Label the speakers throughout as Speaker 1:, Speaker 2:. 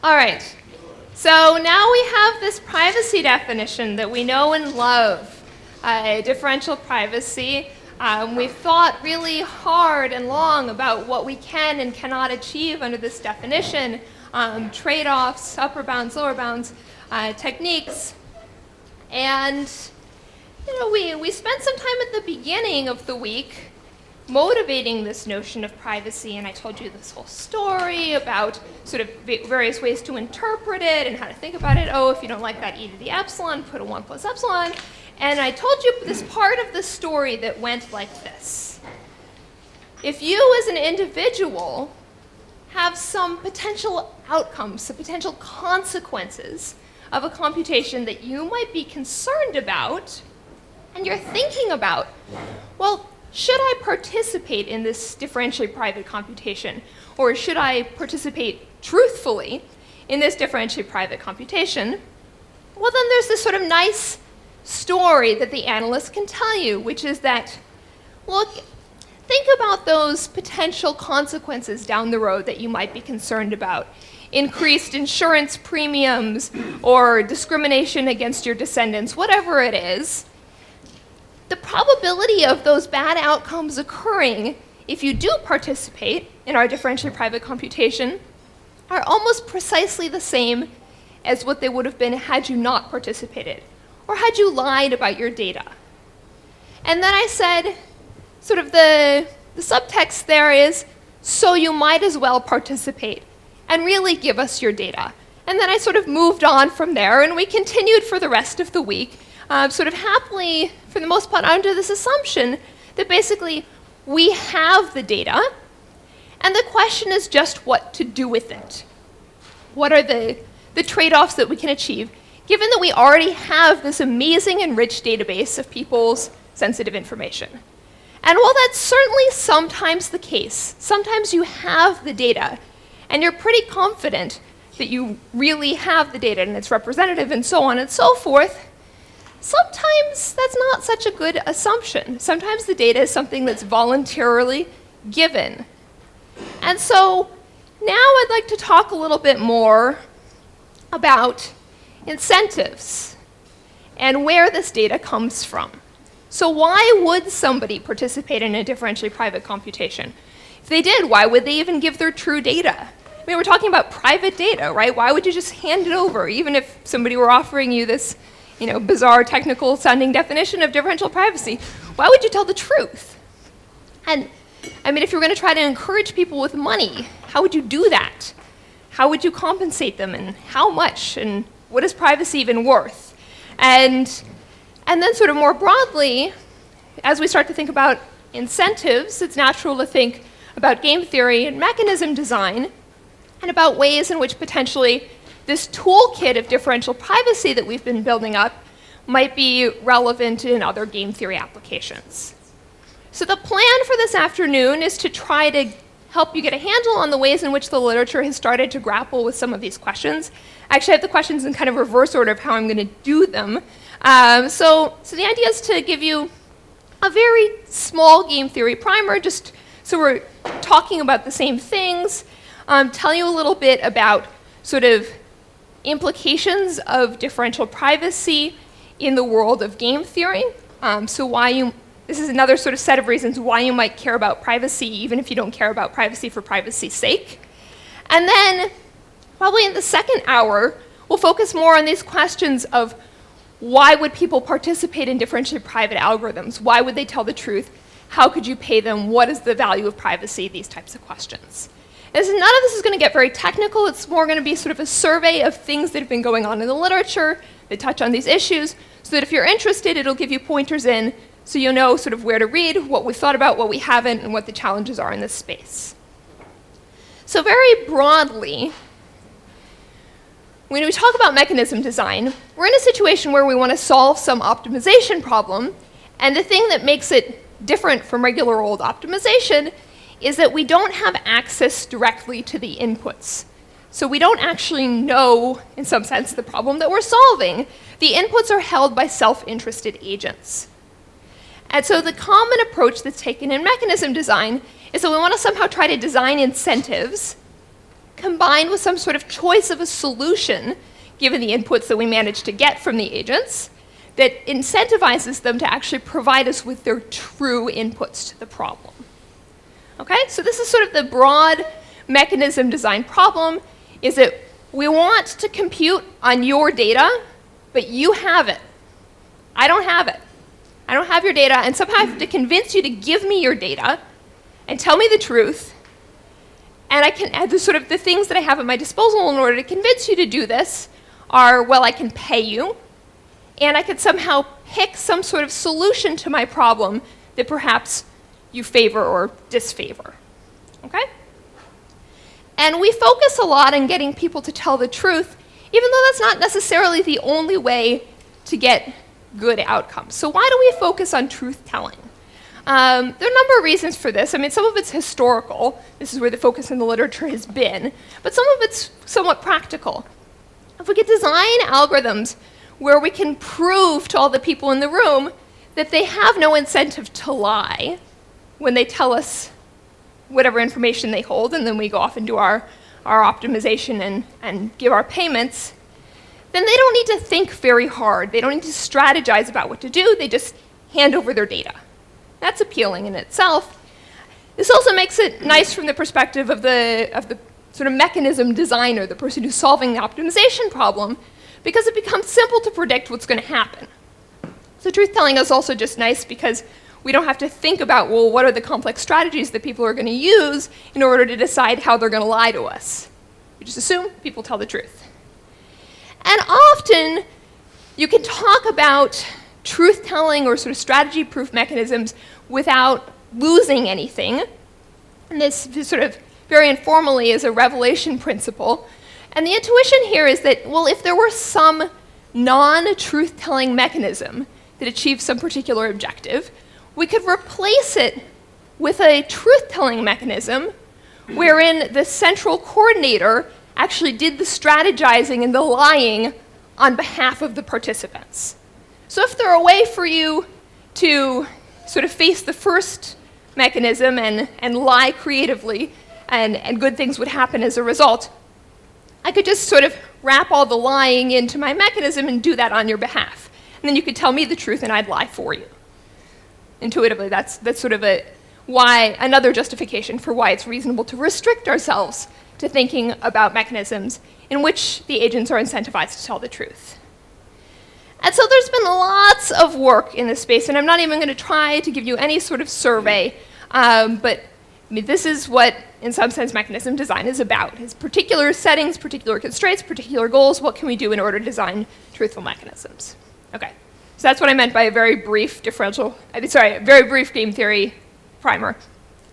Speaker 1: All right. So now we have this privacy definition that we know and love, differential privacy. We've thought really hard and long about what we can and cannot achieve under this definition, trade-offs, upper bounds, lower bounds, techniques. And we spent some time at the beginning of the week motivating this notion of privacy, and I told you this whole story about sort of various ways to interpret it and how to think about it. Oh, if you don't like that e to the epsilon, put a 1 plus epsilon. And I told you this part of the story that went like this. If you as an individual have some potential outcomes, some potential consequences of a computation that you might be concerned about, and you're thinking about, well, should I participate in this differentially private computation? Or should I participate truthfully in this differentially private computation? Well, then there's this sort of nice story that the analyst can tell you, which is that, look, think about those potential consequences down the road that you might be concerned about. Increased insurance premiums or discrimination against your descendants, whatever it is. The probability of those bad outcomes occurring if you do participate in our differentially private computation are almost precisely the same as what they would have been had you not participated or had you lied about your data. And then I said, sort of the subtext there is, so you might as well participate and really give us your data. And then I sort of moved on from there, and we continued for the rest of the week, sort of happily, for the most part, under this assumption that basically we have the data, and the question is just what to do with it. What are the trade-offs that we can achieve, given that we already have this amazing and rich database of people's sensitive information? And while that's certainly sometimes the case, sometimes you have the data, and you're pretty confident that you really have the data and it's representative and so on and so forth, sometimes that's not such a good assumption. Sometimes the data is something that's voluntarily given. And so now I'd like to talk a little bit more about incentives and where this data comes from. So why would somebody participate in a differentially private computation? If they did, why would they even give their true data? I mean, we're talking about private data, right? Why would you just hand it over, even if somebody were offering you this bizarre technical sounding definition of differential privacy? Why would you tell the truth? And I mean, if you were going to try to encourage people with money, how would you do that? How would you compensate them, and how much, and what is privacy even worth? And then sort of more broadly, as we start to think about incentives, it's natural to think about game theory and mechanism design, and about ways in which potentially this toolkit of differential privacy that we've been building up might be relevant in other game theory applications. So the plan for this afternoon is to try to help you get a handle on the ways in which the literature has started to grapple with some of these questions. Actually, I have the questions in kind of reverse order of how I'm going to do them. So the idea is to give you a very small game theory primer, just so we're talking about the same things, tell you a little bit about sort of implications of differential privacy in the world of game theory. This is another sort of set of reasons why you might care about privacy, even if you don't care about privacy for privacy's sake. And then, probably in the second hour, we'll focus more on these questions of why would people participate in differentially private algorithms? Why would they tell the truth? How could you pay them? What is the value of privacy? These types of questions. None of this is going to get very technical. It's more going to be sort of a survey of things that have been going on in the literature that touch on these issues, so that if you're interested, it'll give you pointers in, so you'll know sort of where to read, what we've thought about, what we haven't, and what the challenges are in this space. So very broadly, when we talk about mechanism design, we're in a situation where we want to solve some optimization problem, and the thing that makes it different from regular old optimization is that we don't have access directly to the inputs. So we don't actually know, in some sense, the problem that we're solving. The inputs are held by self-interested agents. And so the common approach that's taken in mechanism design is that we want to somehow try to design incentives combined with some sort of choice of a solution, given the inputs that we manage to get from the agents, that incentivizes them to actually provide us with their true inputs to the problem. Okay, so this is sort of the broad mechanism design problem, is that we want to compute on your data, but you have it. I don't have it. I don't have your data, and somehow I have to convince you to give me your data and tell me the truth, and I can add the things that I have at my disposal in order to convince you to do this are, well, I can pay you, and I could somehow pick some sort of solution to my problem that perhaps you favor or disfavor, okay? And we focus a lot on getting people to tell the truth, even though that's not necessarily the only way to get good outcomes. So why do we focus on truth-telling? There are a number of reasons for this. I mean, some of it's historical. This is where the focus in the literature has been. But some of it's somewhat practical. If we could design algorithms where we can prove to all the people in the room that they have no incentive to lie when they tell us whatever information they hold, and then we go off and do our optimization and give our payments, then they don't need to think very hard. They don't need to strategize about what to do. They just hand over their data. That's appealing in itself. This also makes it nice from the perspective of the sort of mechanism designer, the person who's solving the optimization problem, because it becomes simple to predict what's going to happen. So truth-telling is also just nice because we don't have to think about, well, what are the complex strategies that people are going to use in order to decide how they're going to lie to us. We just assume people tell the truth. And often, you can talk about truth-telling or sort of strategy-proof mechanisms without losing anything. And this sort of very informally is a revelation principle. And the intuition here is that, well, if there were some non-truth-telling mechanism that achieved some particular objective, we could replace it with a truth-telling mechanism wherein the central coordinator actually did the strategizing and the lying on behalf of the participants. So if there were a way for you to sort of face the first mechanism and lie creatively, and good things would happen as a result, I could just sort of wrap all the lying into my mechanism and do that on your behalf. And then you could tell me the truth and I'd lie for you. Intuitively, that's sort of another justification for why it's reasonable to restrict ourselves to thinking about mechanisms in which the agents are incentivized to tell the truth. And so there's been lots of work in this space, and I'm not even going to try to give you any sort of survey, but I mean, this is what, in some sense, mechanism design is about. It's particular settings, particular constraints, particular goals. What can we do in order to design truthful mechanisms? Okay, so that's what I meant by a very brief very brief game theory primer.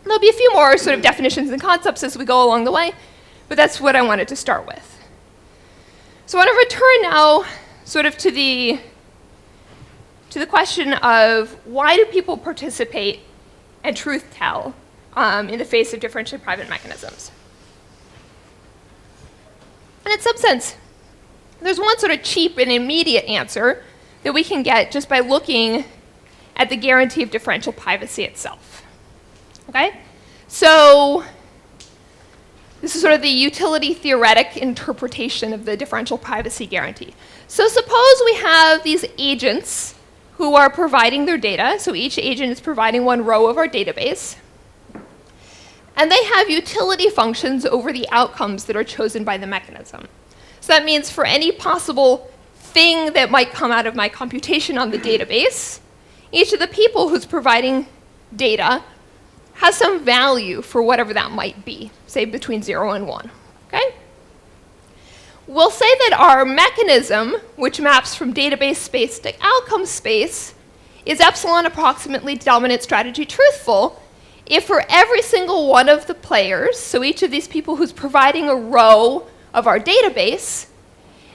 Speaker 1: There'll be a few more sort of definitions and concepts as we go along the way, but that's what I wanted to start with. So I want to return now sort of to the question of why do people participate and truth tell in the face of differentially private mechanisms. And in some sense, there's one sort of cheap and immediate answer that we can get just by looking at the guarantee of differential privacy itself. Okay? So this is sort of the utility theoretic interpretation of the differential privacy guarantee. So suppose we have these agents who are providing their data. So each agent is providing one row of our database. And they have utility functions over the outcomes that are chosen by the mechanism. So that means for any possible thing that might come out of my computation on the database, each of the people who's providing data has some value for whatever that might be, say between 0 and 1. Okay? We'll say that our mechanism, which maps from database space to outcome space, is epsilon approximately dominant strategy truthful if for every single one of the players, so each of these people who's providing a row of our database,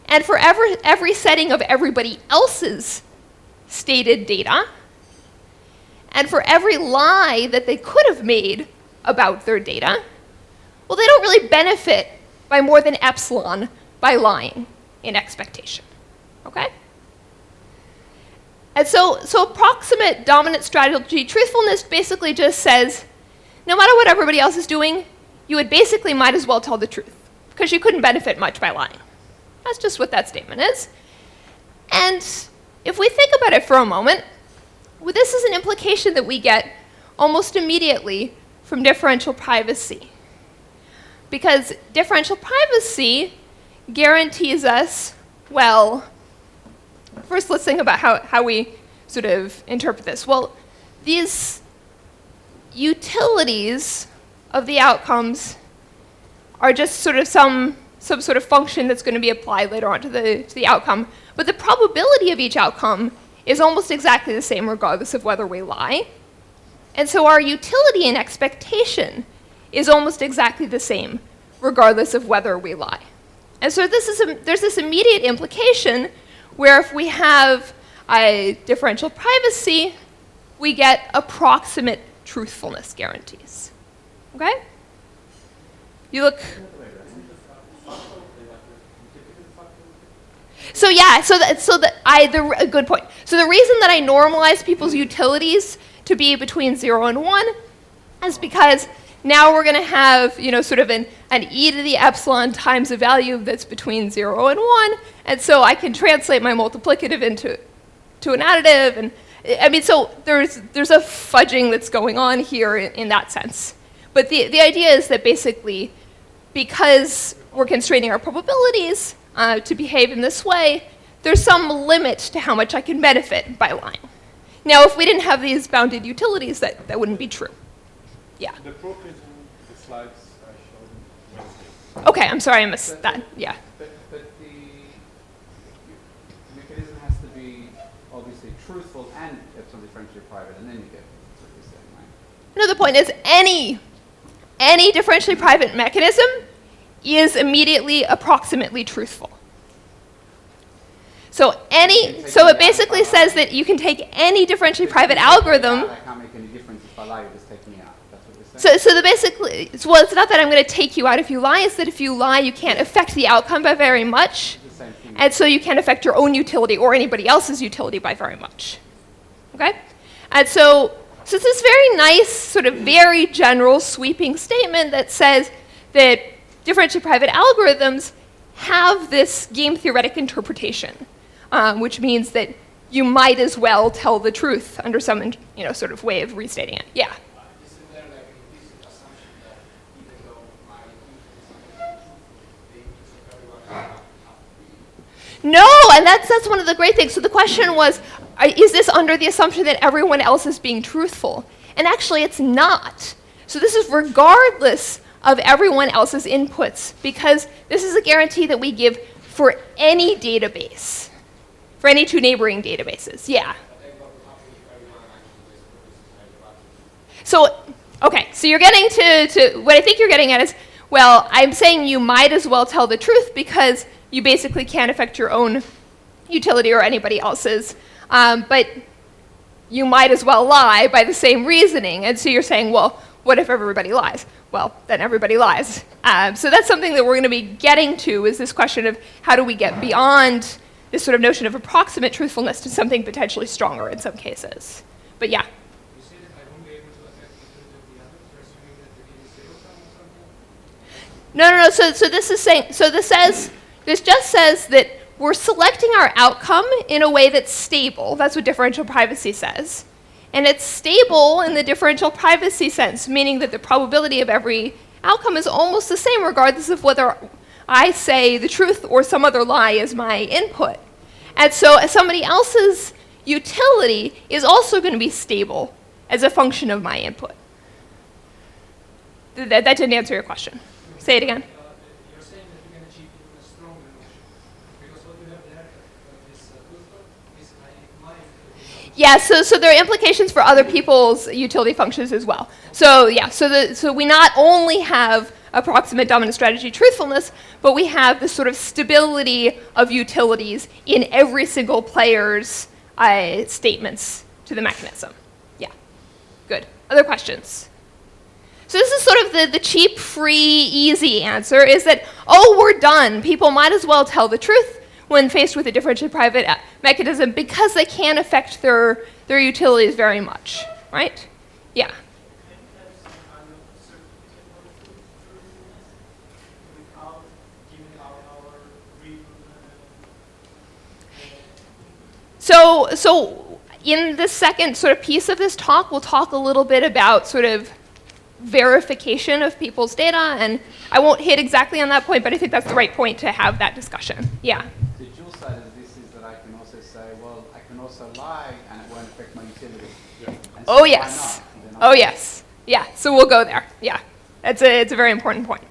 Speaker 1: and for every setting of everybody else's stated data, and for every lie that they could have made about their data, well, they don't really benefit by more than epsilon by lying in expectation. Okay? And so approximate dominant strategy truthfulness basically just says, no matter what everybody else is doing, you would basically might as well tell the truth. because you couldn't benefit much by lying. That's just what that statement is. And if we think about it for a moment, well, this is an implication that we get almost immediately from differential privacy. Because differential privacy guarantees us, well, first let's think about how we sort of interpret this. Well, these utilities of the outcomes are just sort of some sort of function that's going to be applied later on to the outcome. But the probability of each outcome is almost exactly the same regardless of whether we lie. And so our utility and expectation is almost exactly the same regardless of whether we lie. And so there's this immediate implication where if we have a differential privacy, we get approximate truthfulness guarantees. Okay? You look. So yeah, a good point. So the reason that I normalize people's utilities to be between 0 and 1 is because now we're going to have, sort of an e to the epsilon times a value that's between 0 and 1, and so I can translate my multiplicative into an additive, and I mean, so there's a fudging that's going on here in that sense. But the idea is that basically, because we're constraining our probabilities to behave in this way, there's some limit to how much I can benefit by lying. Now, if we didn't have these bounded utilities, that wouldn't be true. Yeah.
Speaker 2: The proof is in the slides I showed.
Speaker 1: Okay, I'm sorry I missed that. Yeah.
Speaker 2: But the mechanism has to be obviously truthful and epsilon differentially private, and then you get what you're saying, right?
Speaker 1: Another point is any differentially private mechanism is immediately approximately truthful. So it basically says that you can take any differentially private algorithm.
Speaker 2: I can't make any difference if I lie, you just take me out. That's what you're saying?
Speaker 1: Well, it's not that I'm going to take you out if you lie, it's that if you lie, you can't affect the outcome by very much.
Speaker 2: It's the same thing.
Speaker 1: And so you can't affect your own utility or anybody else's utility by very much. Okay? And so it's this very nice, sort of very general sweeping statement that says that differentially private algorithms have this game theoretic interpretation, which means that you might as well tell the truth under some sort of way of restating it. Yeah?
Speaker 3: Isn't there like an implicit assumption that even though my input is not truthful, the inputs of everyone else have to be?
Speaker 1: No, and that's one of the great things. So the question was, is this under the assumption that everyone else is being truthful? And actually, it's not. So this is regardless of everyone else's inputs, because this is a guarantee that we give for any database, for any two neighboring databases. Yeah. So, okay, so you're getting to what I think you're getting at is, well, I'm saying you might as well tell the truth because you basically can't affect your own utility or anybody else's, but you might as well lie by the same reasoning. And so you're saying, well, what if everybody lies? Well, then everybody lies. So that's something that we're going to be getting to, is this question of how do we get beyond this sort of notion of approximate truthfulness to something potentially stronger in some cases. But yeah.
Speaker 3: You say that I won't be able to affect the utility of the others, you're assuming that the game is zero sum or something?
Speaker 1: No. So this is saying, this just says that we're selecting our outcome in a way that's stable. That's what differential privacy says. And it's stable in the differential privacy sense, meaning that the probability of every outcome is almost the same regardless of whether I say the truth or some other lie is my input. And so somebody else's utility is also going to be stable as a function of my input. That didn't answer your question. Say it again.
Speaker 3: You're saying that you can achieve even a stronger notion, because what you have there, this truthful, is my
Speaker 1: Yeah, so there are implications for other people's utility functions as well. So yeah, so we not only have approximate dominant strategy truthfulness, but we have this sort of stability of utilities in every single player's statements to the mechanism. Yeah, good. Other questions? So this is sort of the cheap, free, easy answer is that, oh, we're done. People might as well tell the truth when faced with a differentially private mechanism because they can't affect their utilities very much, right? Yeah. So in the second sort of piece of this talk, we'll talk a little bit about sort of verification of people's data, and I won't hit exactly on that point, but I think that's the right point to have that discussion. Yeah.
Speaker 2: The dual side of this is that I can also say, well, I can also lie and it won't affect my utility. Yeah.
Speaker 1: Oh yes. Oh yes. Yeah. So we'll go there. Yeah. It's a very important point.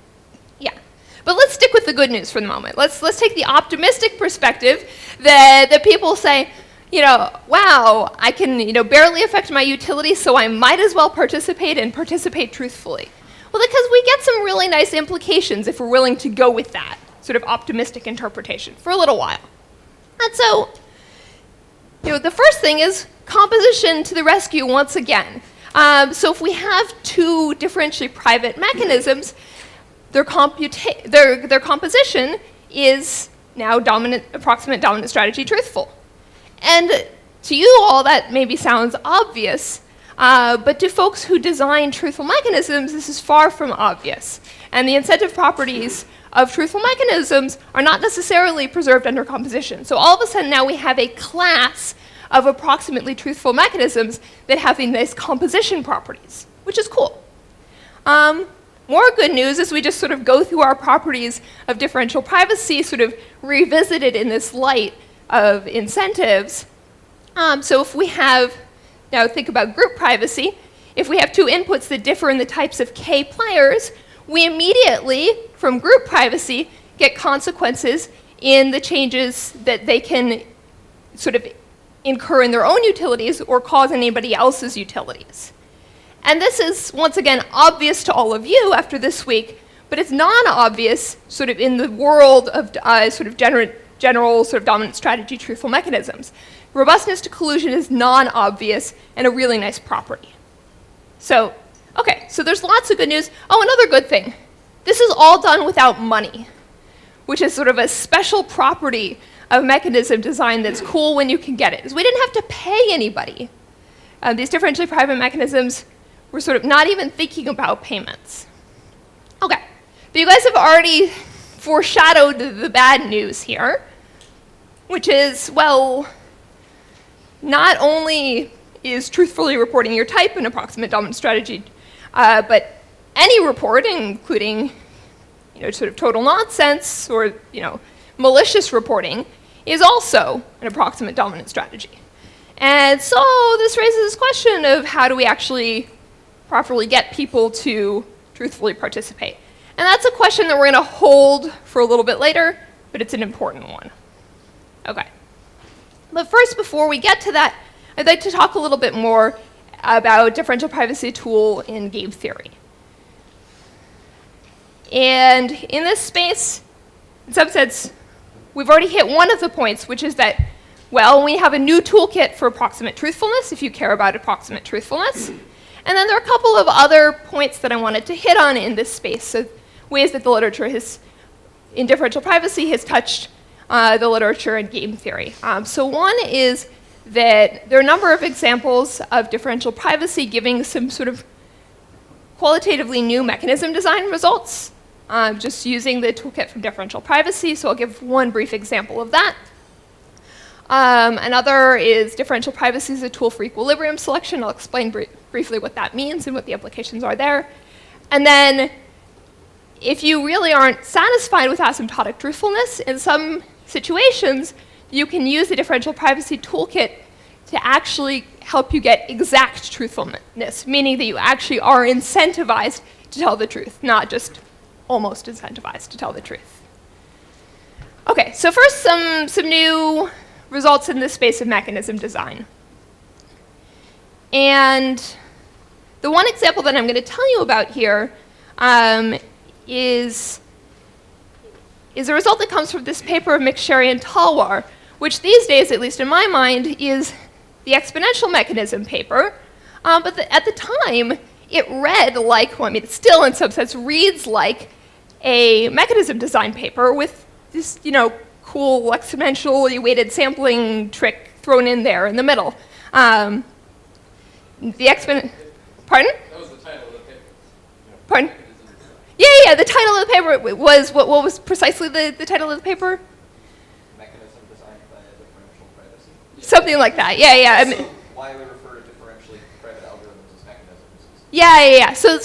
Speaker 1: Yeah. But let's stick with the good news for the moment. Let's take the optimistic perspective that people say, you know, wow, I can, you know, barely affect my utility, so I might as well participate and participate truthfully. Well, because we get some really nice implications if we're willing to go with that sort of optimistic interpretation for a little while. And so, you know, the first thing is composition to the rescue once again. So if we have two differentially private mechanisms, their composition is now approximate dominant strategy truthful. And to you all, that maybe sounds obvious, but to folks who design truthful mechanisms, this is far from obvious. And the incentive properties of truthful mechanisms are not necessarily preserved under composition. So all of a sudden now we have a class of approximately truthful mechanisms that have these nice composition properties, which is cool. More good news as we just sort of go through our properties of differential privacy, sort of revisited in this light of incentives. So if we have, now think about group privacy, if we have two inputs that differ in the types of K players, we immediately, from group privacy, get consequences in the changes that they can sort of incur in their own utilities or cause anybody else's utilities. And this is, once again, obvious to all of you after this week, but it's non-obvious sort of in the world of sort of general sort of dominant strategy truthful mechanisms. Robustness to collusion is non-obvious and a really nice property. So, okay, so there's lots of good news. Oh, another good thing. This is all done without money, which is sort of a special property of mechanism design that's cool when you can get it. Is we didn't have to pay anybody. These differentially private mechanisms were sort of not even thinking about payments. Okay, but you guys have already foreshadowed the bad news here, which is, well, not only is truthfully reporting your type an approximate dominant strategy, but any report, including, you know, sort of total nonsense or, you know, malicious reporting, is also an approximate dominant strategy. And so this raises this question of how do we actually properly get people to truthfully participate? And that's a question that we're going to hold for a little bit later, but it's an important one. Okay. But first, before we get to that, I'd like to talk a little bit more about differential privacy tool in game theory. And in this space, in some sense, we've already hit one of the points, which is that, well, we have a new toolkit for approximate truthfulness, if you care about approximate truthfulness. And then there are a couple of other points that I wanted to hit on in this space, so ways that the literature has, in differential privacy, has touched the literature in game theory. So one is that there are a number of examples of differential privacy giving some sort of qualitatively new mechanism design results, just using the toolkit from differential privacy. So I'll give one brief example of that. Another is differential privacy as a tool for equilibrium selection. I'll explain briefly what that means and what the applications are there. And then if you really aren't satisfied with asymptotic truthfulness, in some situations, you can use the differential privacy toolkit to actually help you get exact truthfulness, meaning that you actually are incentivized to tell the truth, not just almost incentivized to tell the truth. Okay, so first some new results in this space of mechanism design. And the one example that I'm going to tell you about here is a result that comes from this paper of McSherry and Talwar, which these days, at least in my mind, is the exponential mechanism paper. But at the time, it read like, well, I mean, it still in some sense reads like a mechanism design paper with this, you know, cool exponentially weighted sampling trick thrown in there in the middle. Pardon?
Speaker 3: That was the title of the paper.
Speaker 1: Pardon? Yeah, the title of the paper was, what was precisely the title of the paper?
Speaker 3: Mechanism designed by differential privacy.
Speaker 1: Something like that. Yeah, yeah. I mean,
Speaker 4: So why we refer to differentially private algorithms as mechanisms?
Speaker 1: yeah. So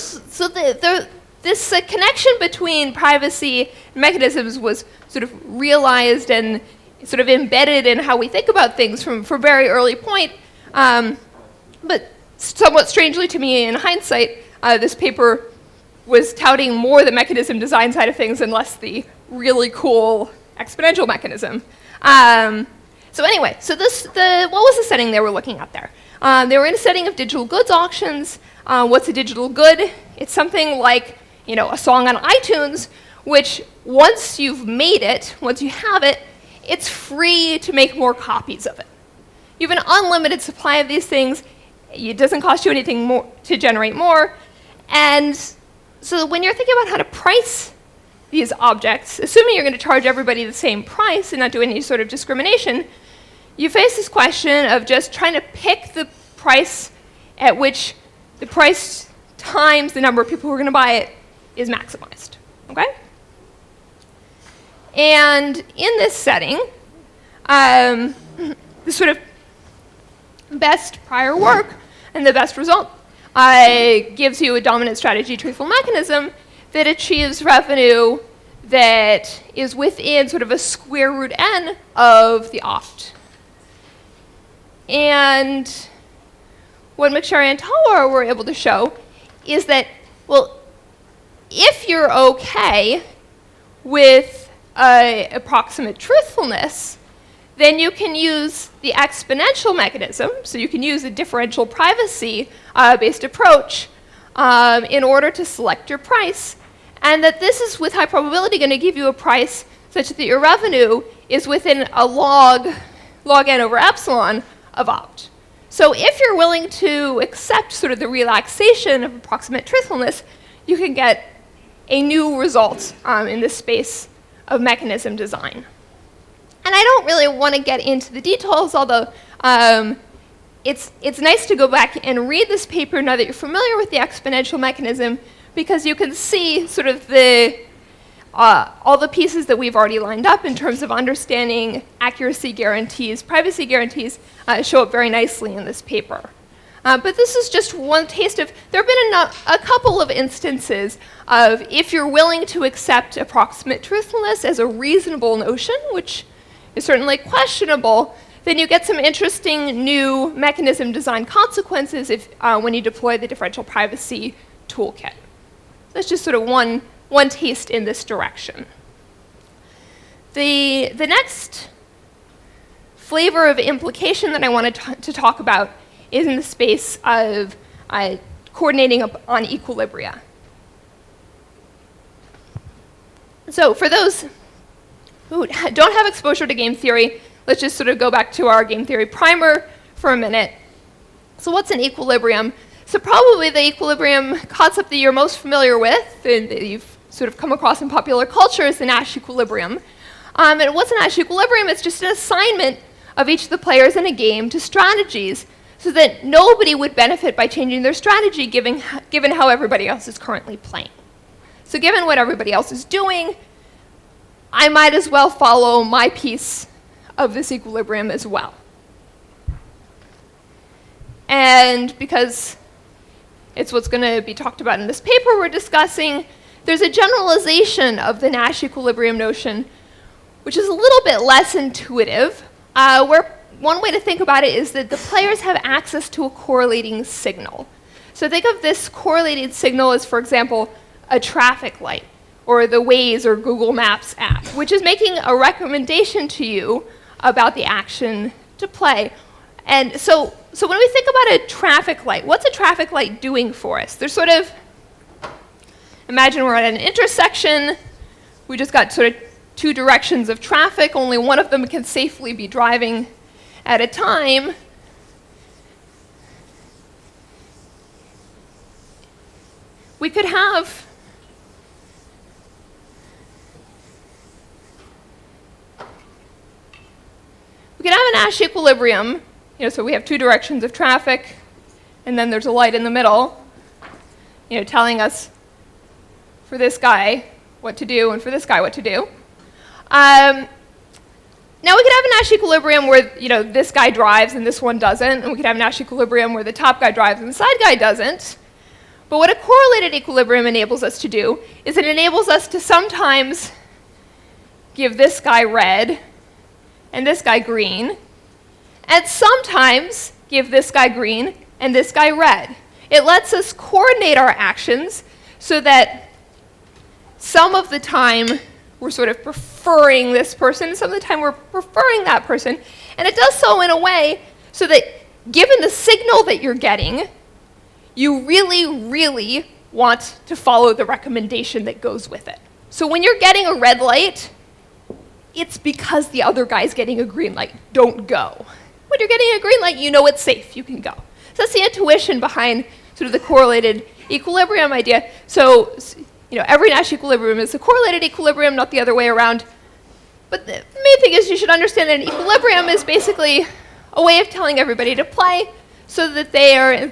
Speaker 1: this connection between privacy and mechanisms was sort of realized and sort of embedded in how we think about things from a very early point. But somewhat strangely to me, in hindsight, this paper was touting more the mechanism design side of things and less the really cool exponential mechanism. So anyway, what was the setting they were looking at there? They were in a setting of digital goods auctions. What's a digital good? It's something like, a song on iTunes, which once you've made it, once you have it, it's free to make more copies of it. You have an unlimited supply of these things. It doesn't cost you anything more to generate more. And so when you're thinking about how to price these objects, assuming you're going to charge everybody the same price and not do any sort of discrimination, you face this question of just trying to pick the price at which the price times the number of people who are going to buy it is maximized, okay? And in this setting, the sort of best prior work and the best result gives you a dominant strategy truthful mechanism that achieves revenue that is within sort of a square root n of the opt. And what McSherry and Tower were able to show is that, well, if you're okay with approximate truthfulness, then you can use the exponential mechanism, so you can use a differential privacy-based approach in order to select your price, and that this is with high probability going to give you a price such that your revenue is within a log n over epsilon of opt. So if you're willing to accept sort of the relaxation of approximate truthfulness, you can get a new result in this space of mechanism design. And I don't really want to get into the details, although it's nice to go back and read this paper now that you're familiar with the exponential mechanism, because you can see sort of all the pieces that we've already lined up in terms of understanding accuracy guarantees, privacy guarantees, show up very nicely in this paper. But this is just one taste of, there have been a couple of instances of if you're willing to accept approximate truthfulness as a reasonable notion, which is certainly questionable, then you get some interesting new mechanism design consequences when you deploy the differential privacy toolkit. That's just sort of one taste in this direction. The next flavor of implication that I wanted to talk about is in the space of coordinating on equilibria. So for those who don't have exposure to game theory, let's just sort of go back to our game theory primer for a minute. So what's an equilibrium? So probably the equilibrium concept that you're most familiar with, and that you've sort of come across in popular culture, is the Nash equilibrium. And what's a Nash equilibrium? It's just an assignment of each of the players in a game to strategies so that nobody would benefit by changing their strategy given how everybody else is currently playing. So given what everybody else is doing, I might as well follow my piece of this equilibrium as well. And because it's what's going to be talked about in this paper we're discussing, there's a generalization of the Nash equilibrium notion, which is a little bit less intuitive, where one way to think about it is that the players have access to a correlating signal. So think of this correlated signal as, for example, a traffic light, or the Waze or Google Maps app, which is making a recommendation to you about the action to play. And so when we think about a traffic light, what's a traffic light doing for us? There's sort of, imagine we're at an intersection, we just got sort of two directions of traffic, only one of them can safely be driving at a time. We could have a Nash equilibrium, so we have two directions of traffic, and then there's a light in the middle, telling us for this guy what to do and for this guy what to do. Now we could have a Nash equilibrium where, you know, this guy drives and this one doesn't, and we could have a Nash equilibrium where the top guy drives and the side guy doesn't. But what a correlated equilibrium enables us to do is it enables us to sometimes give this guy red and this guy green, and sometimes give this guy green and this guy red. It lets us coordinate our actions so that some of the time we're sort of preferring this person, and some of the time we're preferring that person. And it does so in a way so that given the signal that you're getting, you really, really want to follow the recommendation that goes with it. So when you're getting a red light, it's because the other guy's getting a green light. Don't go. When you're getting a green light, you know it's safe. You can go. So that's the intuition behind sort of the correlated equilibrium idea. So, you know, every Nash equilibrium is a correlated equilibrium, not the other way around. But the main thing is you should understand that an equilibrium is basically a way of telling everybody to play so that they are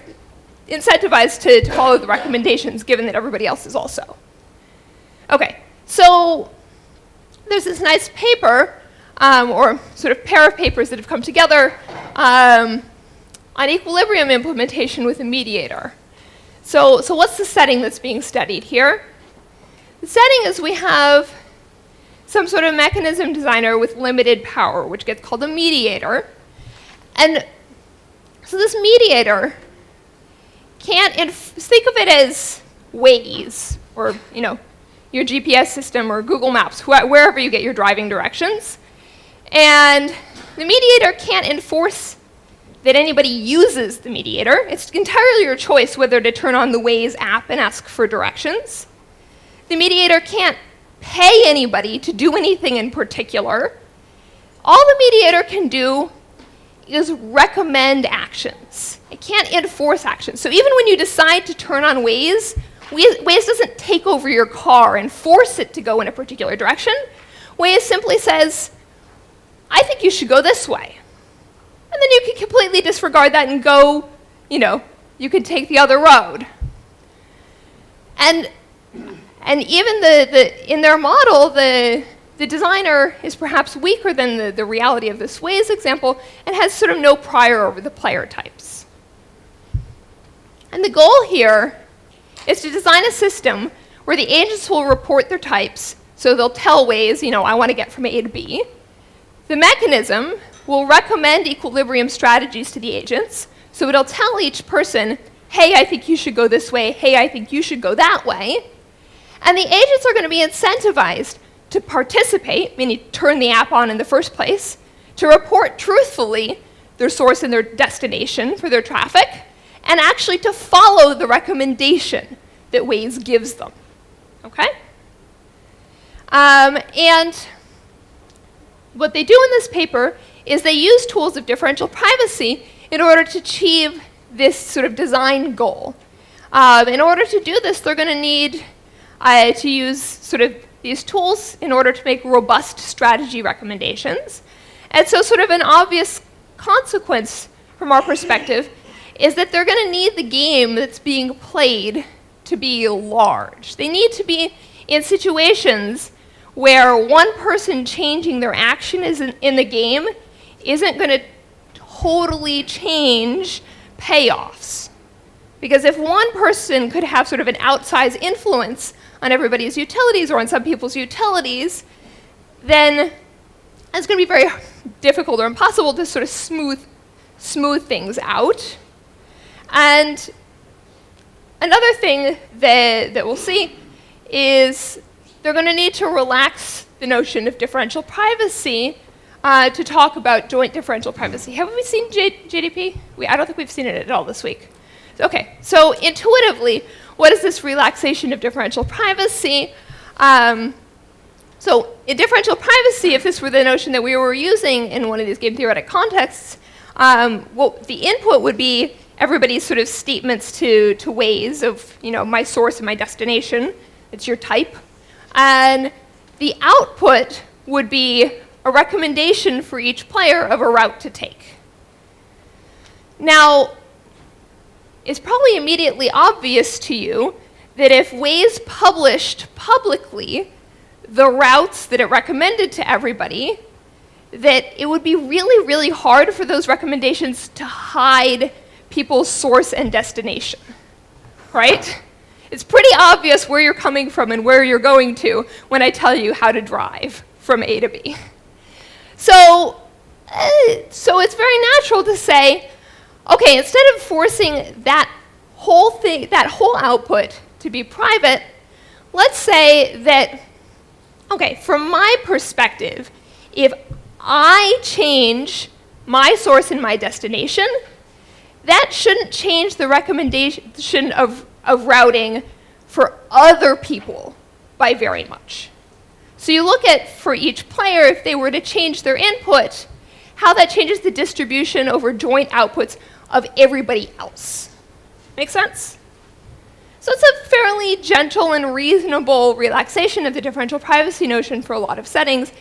Speaker 1: incentivized to follow the recommendations, given that everybody else is also. Okay, so there's this nice paper, or sort of pair of papers that have come together on equilibrium implementation with a mediator. So what's the setting that's being studied here? The setting is we have some sort of mechanism designer with limited power, which gets called a mediator. And so this mediator can't, think of it as Waze, or, you know, your GPS system or Google Maps, wherever you get your driving directions. And the mediator can't enforce that anybody uses the mediator. It's entirely your choice whether to turn on the Waze app and ask for directions. The mediator can't pay anybody to do anything in particular. All the mediator can do is recommend actions. It can't enforce actions. So even when you decide to turn on Waze, Waze doesn't take over your car and force it to go in a particular direction. Waze simply says, I think you should go this way. And then you can completely disregard that and go, you know, you could take the other road. And even in their model, the designer is perhaps weaker than the reality of this Waze example and has sort of no prior over the player types. And the goal here is to design a system where the agents will report their types, so they'll tell Waze, you know, I want to get from A to B. The mechanism will recommend equilibrium strategies to the agents, so it'll tell each person, hey, I think you should go this way, hey, I think you should go that way. And the agents are going to be incentivized to participate, meaning turn the app on in the first place, to report truthfully their source and their destination for their traffic, and actually to follow the recommendation that Waze gives them. Okay? And what they do in this paper is they use tools of differential privacy in order to achieve this sort of design goal. In order to do this, they're going to need to use sort of these tools in order to make robust strategy recommendations. And so sort of an obvious consequence from our perspective is that they're going to need the game that's being played to be large. They need to be in situations where one person changing their action in the game isn't going to totally change payoffs. Because if one person could have sort of an outsized influence on everybody's utilities or on some people's utilities, then it's going to be very difficult or impossible to sort of smooth things out. And another thing that we'll see is they're going to need to relax the notion of differential privacy to talk about joint differential privacy. Have we seen JDP? I don't think we've seen it at all this week. Okay, so intuitively, what is this relaxation of differential privacy? So in differential privacy, if this were the notion that we were using in one of these game theoretic contexts, the input would be everybody's sort of statements to Waze of, you know, my source and my destination. It's your type. And the output would be a recommendation for each player of a route to take. Now, it's probably immediately obvious to you that if Waze published publicly the routes that it recommended to everybody, that it would be really, really hard for those recommendations to hide people's source and destination, right? It's pretty obvious where you're coming from and where you're going to when I tell you how to drive from A to B. So it's very natural to say, okay, instead of forcing that whole thing, that whole output to be private, let's say that, okay, from my perspective, if I change my source and my destination, that shouldn't change the recommendation of routing for other people by very much. So you look at, for each player, if they were to change their input, how that changes the distribution over joint outputs of everybody else. Make sense? So it's a fairly gentle and reasonable relaxation of the differential privacy notion for a lot of settings.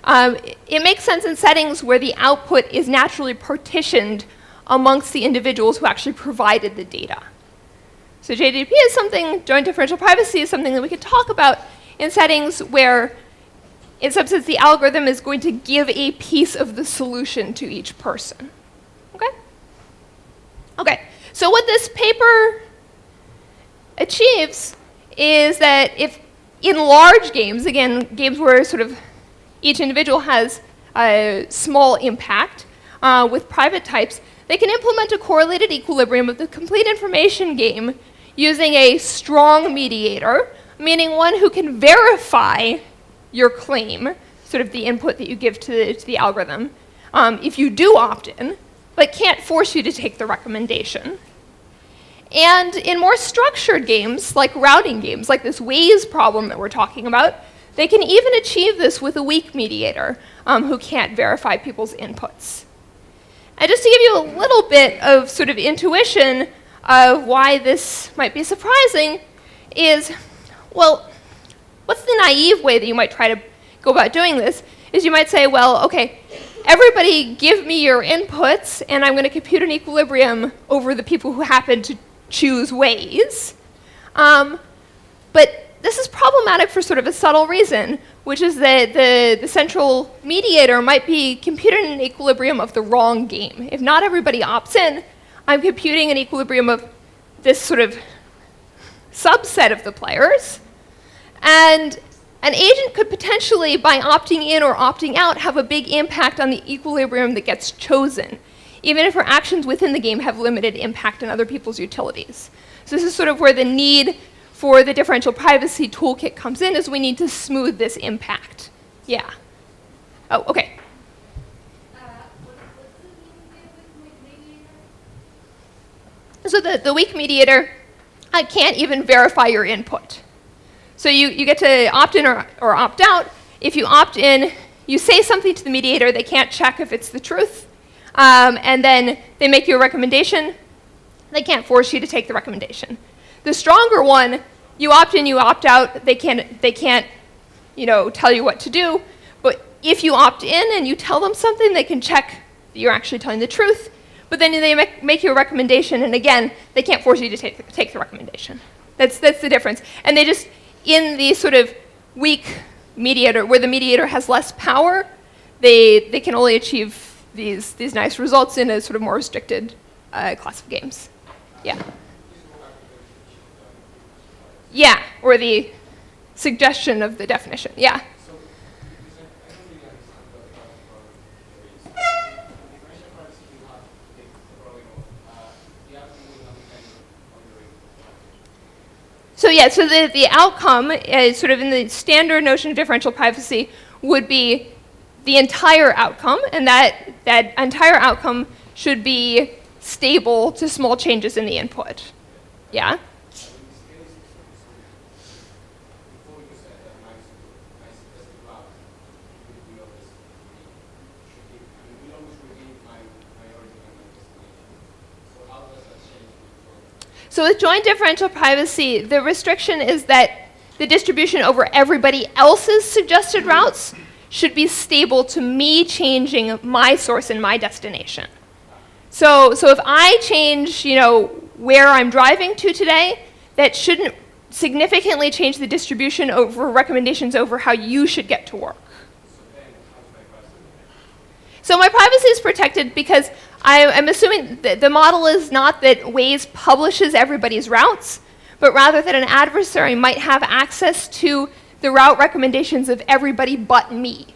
Speaker 1: It makes sense in settings where the output is naturally partitioned amongst the individuals who actually provided the data. So JDP is something, joint differential privacy is something that we could talk about in settings where, in some sense, the algorithm is going to give a piece of the solution to each person. Okay? Okay, so what this paper achieves is that if in large games, again, games where sort of each individual has a small impact with private types, they can implement a correlated equilibrium of the complete information game using a strong mediator, meaning one who can verify your claim, sort of the input that you give to the algorithm, if you do opt in, but can't force you to take the recommendation. And in more structured games, like routing games, like this Waze problem that we're talking about, they can even achieve this with a weak mediator who can't verify people's inputs. And just to give you a little bit of sort of intuition of why this might be surprising is, well, what's the naive way that you might try to go about doing this? Is you might say, well, okay, everybody give me your inputs, and I'm going to compute an equilibrium over the people who happen to choose Waze. But this is problematic for sort of a subtle reason, which is that the central mediator might be computing an equilibrium of the wrong game. If not everybody opts in, I'm computing an equilibrium of this sort of subset of the players. And an agent could potentially, by opting in or opting out, have a big impact on the equilibrium that gets chosen, even if her actions within the game have limited impact on other people's utilities. So this is sort of where the need for the differential privacy toolkit comes in, is we need to smooth this impact. Yeah. Oh, okay. So the weak mediator can't even verify your input. So you get to opt in or opt out. If you opt in, you say something to the mediator, they can't check if it's the truth, and then they make you a recommendation. They can't force you to take the recommendation. The stronger one, you opt in, you opt out, they can't tell you what to do, but if you opt in and you tell them something, they can check that you're actually telling the truth, but then they make you a recommendation, and again, they can't force you to take the recommendation. That's the difference. And they just, in the sort of weak mediator, where the mediator has less power, they can only achieve these nice results in a sort of more restricted class of games. Yeah. Yeah, or the suggestion of the definition. Yeah.
Speaker 3: So, because I don't really understand what the differential privacy you have to take the problem of the outcome will not depend on your input.
Speaker 1: So yeah, so the outcome, sort of in the standard notion of differential privacy, would be the entire outcome, and that entire outcome should be stable to small changes in the input. Yeah? So with joint differential privacy, the restriction is that the distribution over everybody else's suggested routes should be stable to me changing my source and my destination. So if I change, where I'm driving to today, that shouldn't significantly change the distribution over recommendations over how you should get to work. So my privacy is protected because I'm assuming that the model is not that Waze publishes everybody's routes, but rather that an adversary might have access to the route recommendations of everybody but me.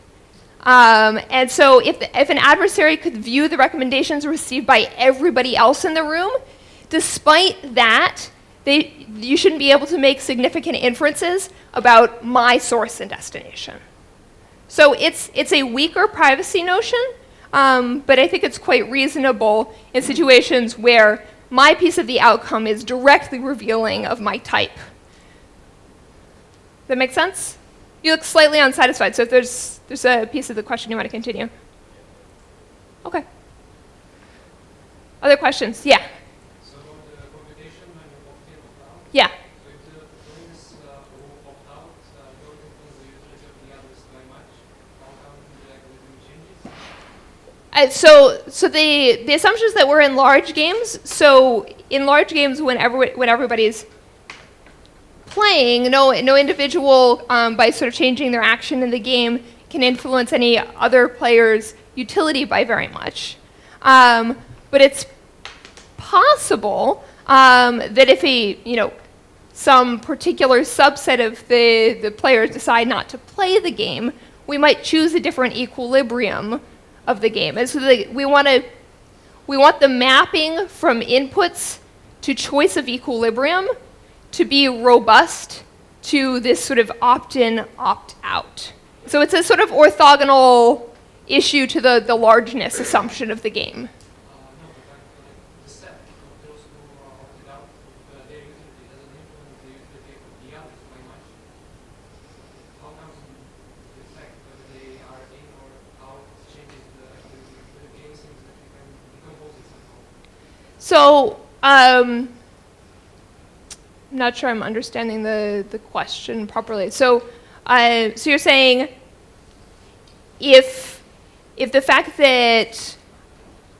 Speaker 1: And so if an adversary could view the recommendations received by everybody else in the room, despite that, you shouldn't be able to make significant inferences about my source and destination. So it's a weaker privacy notion, but I think it's quite reasonable in situations where my piece of the outcome is directly revealing of my type. That make sense? You look slightly unsatisfied, so if there's a piece of the question you want to continue. Okay. Other questions? Yeah.
Speaker 3: So the computation when you opt in or out,
Speaker 1: Yeah.
Speaker 3: so if the twins who opt out don't influence the utility of the others very much, how come the algorithm changes?
Speaker 1: So the assumptions that were in large games, so in large games when everybody's playing, no individual, by sort of changing their action in the game, can influence any other player's utility by very much. But it's possible that if some particular subset of the players decide not to play the game, we might choose a different equilibrium of the game. And so we want the mapping from inputs to choice of equilibrium to be robust to this sort of opt-in, opt-out. So it's a sort of orthogonal issue to the largeness assumption of the game.
Speaker 3: No, but the set of those who opted out, their utility doesn't influence the utility of the others very much. How comes the fact that they are in or out changes the game seems that you can decompose it somehow?
Speaker 1: So I'm not sure I'm understanding the question properly. So you're saying if the fact that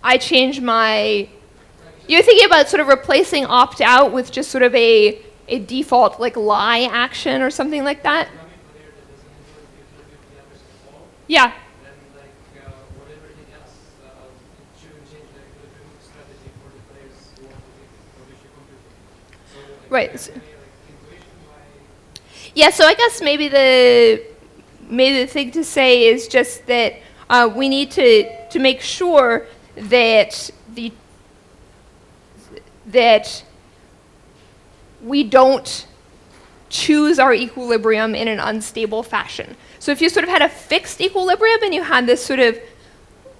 Speaker 1: I change you're thinking about sort of replacing opt-out with just sort of a default like lie action or something like that? Yeah.
Speaker 3: Then whatever it does, it shouldn't change the equilibrium strategy for the players who want to publish your computer. So
Speaker 1: Right.
Speaker 3: intuition by
Speaker 1: Yeah, so I guess maybe the thing to say is just that we need to make sure that that we don't choose our equilibrium in an unstable fashion. So if you sort of had a fixed equilibrium and you had this sort of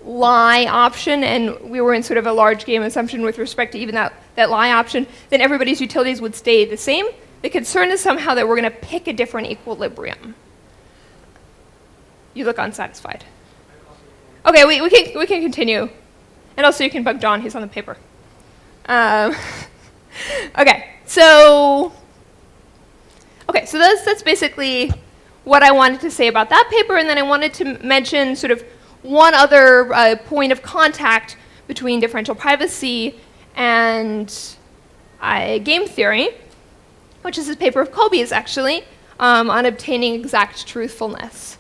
Speaker 1: lie option, and we were in sort of a large game assumption with respect to even that lie option, then everybody's utilities would stay the same. The concern is somehow that we're going to pick a different equilibrium. You look unsatisfied. Okay, we can continue. And also you can bug John, he's on the paper. Okay, so that's basically what I wanted to say about that paper, and then I wanted to mention sort of one other point of contact between differential privacy and game theory, which is this paper of Kobe's actually, on obtaining exact truthfulness.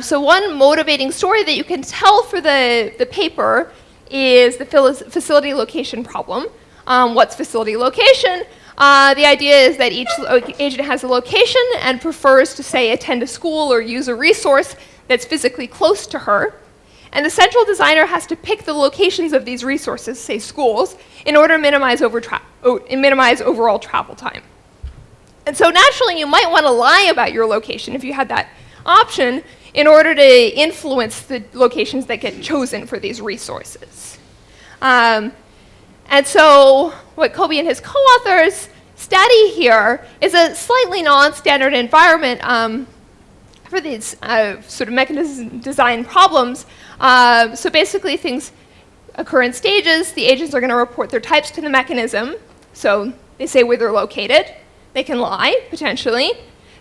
Speaker 1: So one motivating story that you can tell for the paper is the facility location problem. What's facility location? The idea is that each agent has a location and prefers to, say, attend a school or use a resource that's physically close to her. And the central designer has to pick the locations of these resources, say schools, in order to minimize overall travel time. And so naturally, you might want to lie about your location if you had that option in order to influence the locations that get chosen for these resources. And so what Kobe and his co-authors study here is a slightly non-standard environment for these sort of mechanism design problems. So basically things occur in stages. The agents are going to report their types to the mechanism. So they say where they're located. They can lie, potentially.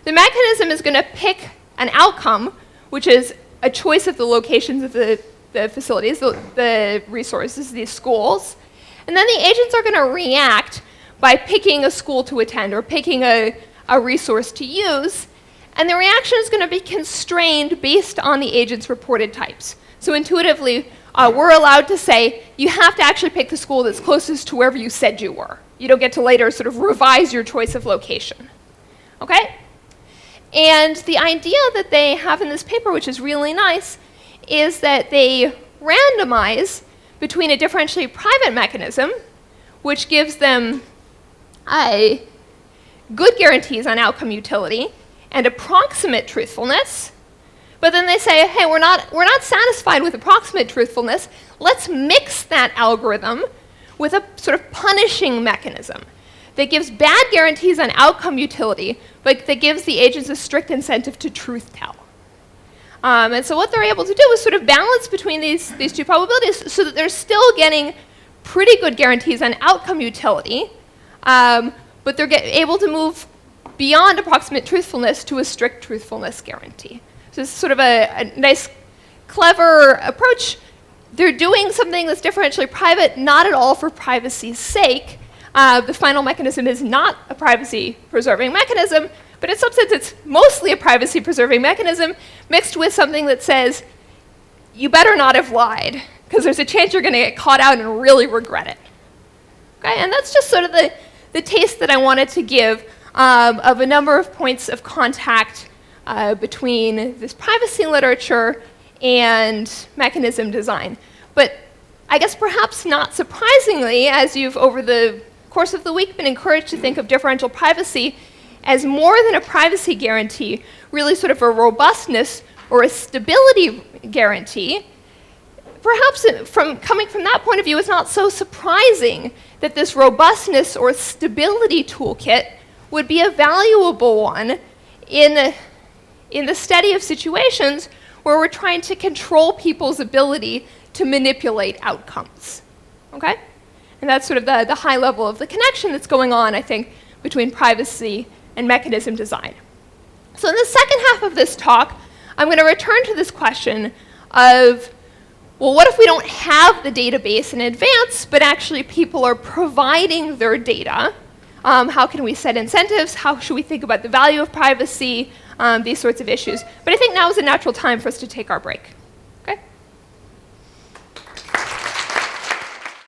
Speaker 1: The mechanism is going to pick an outcome, which is a choice of the locations of the facilities, the resources, these schools. And then the agents are going to react by picking a school to attend or picking a resource to use. And the reaction is going to be constrained based on the agent's reported types. So intuitively, we're allowed to say, you have to actually pick the school that's closest to wherever you said you were. You don't get to later sort of revise your choice of location. Okay? And the idea that they have in this paper, which is really nice, is that they randomize between a differentially private mechanism, which gives them good guarantees on outcome utility, and approximate truthfulness. But then they say, hey, we're not satisfied with approximate truthfulness. Let's mix that algorithm with a sort of punishing mechanism that gives bad guarantees on outcome utility, but that gives the agents a strict incentive to truth tell. And so what they're able to do is sort of balance between these two probabilities so that they're still getting pretty good guarantees on outcome utility, but they're able to move beyond approximate truthfulness to a strict truthfulness guarantee. So it's sort of a nice, clever approach. They're doing something that's differentially private, not at all for privacy's sake. The final mechanism is not a privacy-preserving mechanism, but in some sense it's mostly a privacy-preserving mechanism mixed with something that says, you better not have lied, because there's a chance you're going to get caught out and really regret it. Okay, and that's just sort of the taste that I wanted to give of a number of points of contact between this privacy literature and mechanism design. But I guess perhaps not surprisingly, as you've over the course of the week been encouraged to think of differential privacy as more than a privacy guarantee, really sort of a robustness or a stability guarantee, perhaps coming from that point of view, it's not so surprising that this robustness or stability toolkit would be a valuable one in the study of situations where we're trying to control people's ability to manipulate outcomes. Okay? And that's sort of the high level of the connection that's going on, I think, between privacy and mechanism design. So in the second half of this talk, I'm going to return to this question of, well, what if we don't have the database in advance, but actually people are providing their data? How can we set incentives? How should we think about the value of privacy? These sorts of issues. But I think now is a natural time for us to take our break.